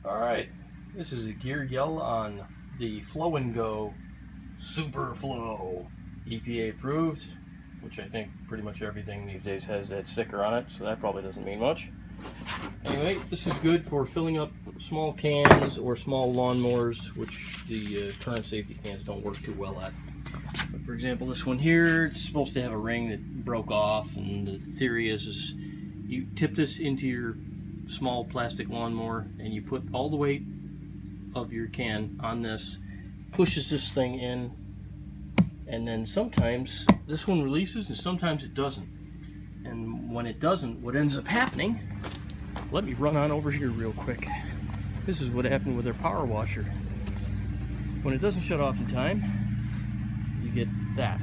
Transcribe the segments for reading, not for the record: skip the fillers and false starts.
Alright, this is a gear yell on the Flo-n-go Superflo, EPA approved, which I think pretty much everything these days has that sticker on it, so that probably doesn't mean much. Anyway, this is good for filling up small cans or small lawnmowers, which the current safety cans don't work too well at. But for example, this one here, it's supposed to have a ring that broke off, and the theory is you tip this into your small plastic lawnmower and you put all the weight of your can on this, pushes this thing in, and then sometimes this one releases and sometimes it doesn't. And when it doesn't, what ends up happening, let me run on over here real quick. This is what happened with our power washer. When it doesn't shut off in time, you get that.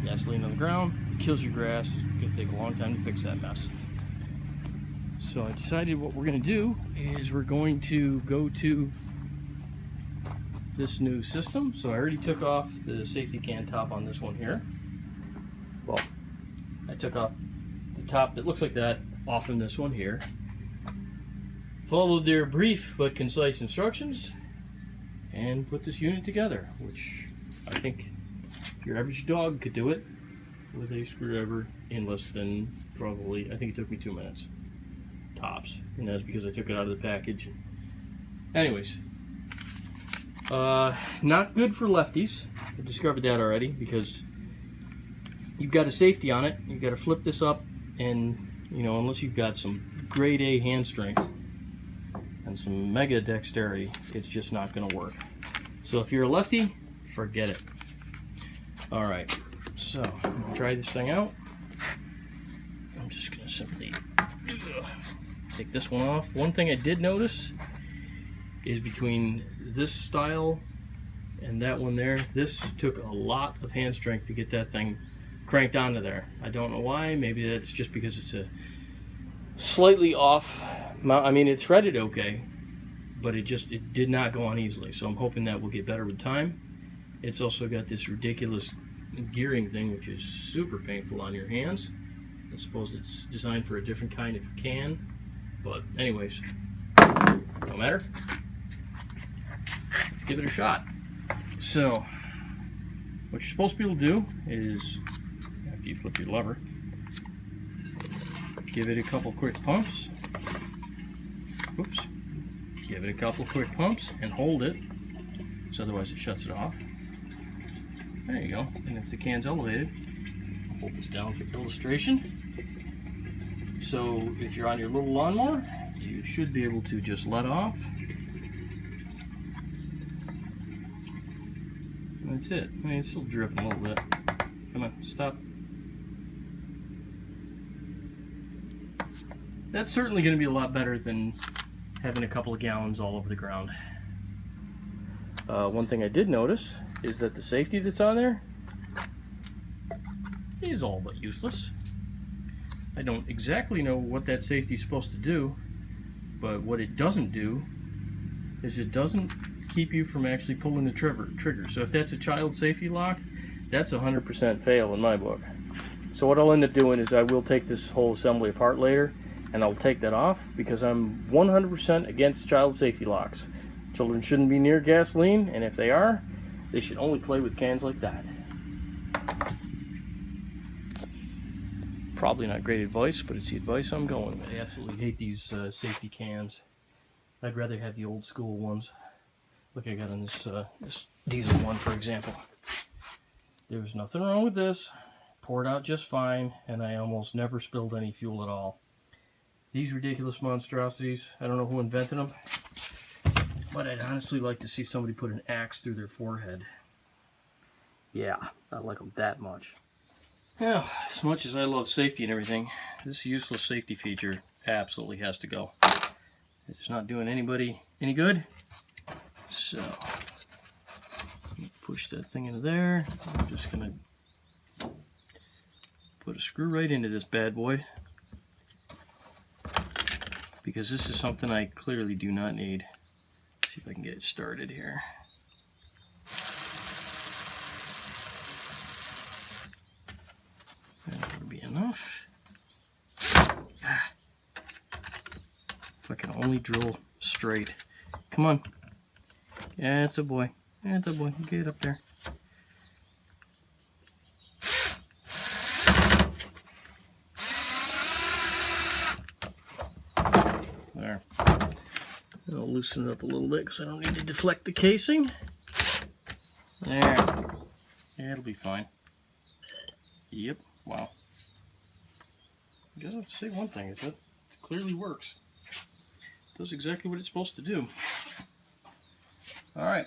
Gasoline on the ground, it kills your grass. It's gonna take a long time to fix that mess. So I decided what we're going to do is we're going to go to this new system. So I already took off the safety can top on this one here. Well, I took off the top that looks like that off in this one here. Followed their brief but concise instructions and put this unit together, which I think your average dog could do it with a screwdriver in less than probably, I think it took me 2 minutes. Tops, and that's because I took it out of the package. Anyways, not good for lefties. I discovered that already, because you've got a safety on it. You've got to flip this up, and you know, unless you've got some grade A hand strength and some mega dexterity, it's just not going to work. So if you're a lefty, forget it. All right, so I'm gonna try this thing out. I'm just going to simply take this one off. One thing I did notice is between this style and that one there, this took a lot of hand strength to get that thing cranked onto there. I don't know why. Maybe that's just because it's a slightly off mount. I mean, it threaded okay, but it did not go on easily. So I'm hoping that will get better with time. It's also got this ridiculous gearing thing, which is super painful on your hands. I suppose it's designed for a different kind of can. But anyways, no matter. Let's give it a shot. So, what you're supposed to be able to do is, after you flip your lever, give it a couple quick pumps. Oops. Give it a couple quick pumps and hold it, because otherwise it shuts it off. There you go. And if the can's elevated, I'll hold this down for illustration. So if you're on your little lawnmower, you should be able to just let off. That's it. I mean, it's still dripping a little bit. Come on, stop. That's certainly going to be a lot better than having a couple of gallons all over the ground. One thing I did notice is that the safety that's on there is all but useless. I don't exactly know what that safety is supposed to do, but what it doesn't do is it doesn't keep you from actually pulling the trigger. So if that's a child safety lock, that's 100% fail in my book. So what I'll end up doing is I will take this whole assembly apart later, and I'll take that off, because I'm 100% against child safety locks. Children shouldn't be near gasoline, and if they are, they should only play with cans like that. Probably not great advice, but it's the advice I'm going with. I absolutely hate these safety cans. I'd rather have the old school ones. Look, I got on this diesel one, for example. There's nothing wrong with this. Poured out just fine, and I almost never spilled any fuel at all. These ridiculous monstrosities, I don't know who invented them, but I'd honestly like to see somebody put an axe through their forehead. Yeah, I like them that much. Yeah, as much as I love safety and everything, this useless safety feature absolutely has to go. It's not doing anybody any good. So, push that thing into there. I'm just going to put a screw right into this bad boy, because this is something I clearly do not need. Let's see if I can get it started here. That would be enough. If I can only drill straight. Come on. Yeah, it's a boy. It's a boy. Get up there. There. I'll loosen it up a little bit because I don't need to deflect the casing. There. Yeah, it'll be fine. Yep. Wow. I gotta say one thing is that it clearly works. It does exactly what it's supposed to do. All right.